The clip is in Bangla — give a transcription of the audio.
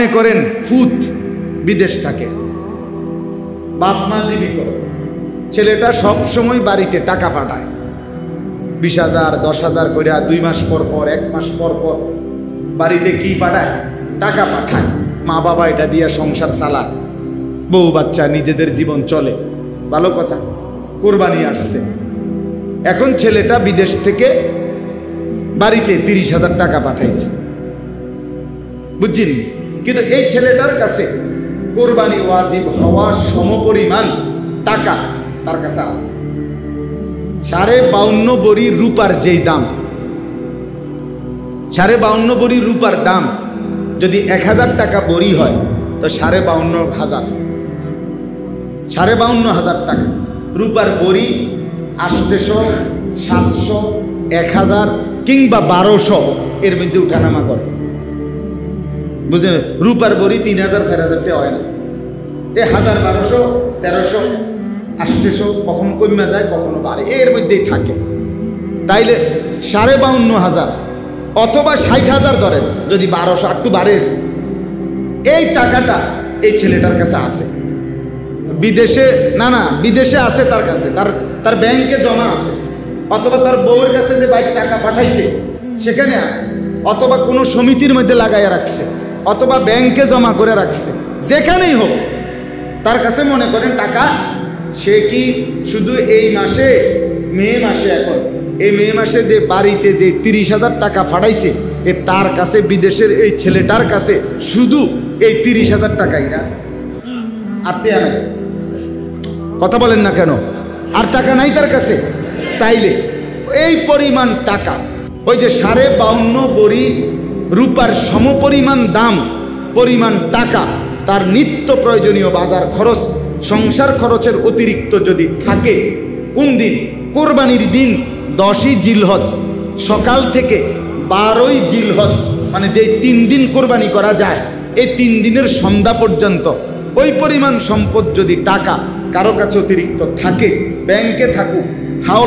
মনে করেন ফুত বিদেশ থাকে, বাপ মা জীবিত, ছেলেটা সব সময় বাড়িতে টাকা পাঠায়, 20,000 10,000 করে 2 মাস পর পর 1 মাস পর পর বাড়িতে কি পাঠায়? টাকা পাঠায়। মা বাবা এটা দিয়ে সংসার চালায়, বউ বাচ্চা নিজেদের জীবন চলে, ভালো কথা। কোরবানি আসছে, এখন ছেলেটা বিদেশ থেকে বাড়িতে 30,000 টাকা পাঠাইছে, বুঝছেন? কিন্তু এই ছেলেটার কাছে কোরবানি ওয়াজিব হওয়া সমপরিমাণ টাকা তার কাছে আছে। 52.5 বড়ি রূপার যেই দাম, 52.5 বড়ি রূপার দাম যদি 1000 টাকা বড়ি হয় তো 52,500 টাকা রূপার বড়ি। 800, 700, 1000 কিংবা 1200 এর মধ্যে উঠানামা করে, বুঝলেন? রূপার বড়ি 3000 4000 টাকা হয় না, 1000 1200 1300 800 কখনো কমে যায় কখনো বাড়ে, এর মধ্যেই থাকে। তাইলে 52,500 অথবা 60,000 ধরেন, যদি 1200 একটু বাড়ে, এই টাকাটা এই ছেলেটার কাছে আছে। বিদেশে না বিদেশে আছে, তার কাছে তার ব্যাংকে জমা আছে, অথবা তার বউয়ের কাছে যে বাইক টাকা পাঠাইছে সেখানে আছে, অথবা কোনো সমিতির মধ্যে লাগাইয়া রাখছে, অথবা ব্যাংকে জমা করে রাখছে, যেখানেই হোক তার কাছে মনে করেন টাকা। সে কি শুধু এই মাসে, মে মাসে, এখন এই মে মাসে যে বাড়িতে যে 30,000 টাকা পাঠাইছে, এ তার কাছে বিদেশের এই ছেলেটার কাছে শুধু এই 30,000 টাকাই না, আপনি আর কথা বলেন না কেন? আর টাকা নাই তার কাছে। তাইলে এই পরিমাণ টাকা, ওই যে 52.5 বড়ি রূপার সমপরিমাণ দাম পরিমাণ টাকা, তার নিত্য প্রয়োজনীয় বাজার খরচ, সংসার খরচের অতিরিক্ত যদি থাকে, কোন দিন? কোরবানির দিন 10ই জিলহজ সকাল থেকে 12ই জিলহজ, মানে যেই 3 দিন কোরবানি করা যায়, এই 3 দিনের সন্ধ্যা পর্যন্ত ওই পরিমাণ সম্পদ যদি টাকা কারো কাছে অতিরিক্ত থাকে, ব্যাংকে থাকুক, হাওলা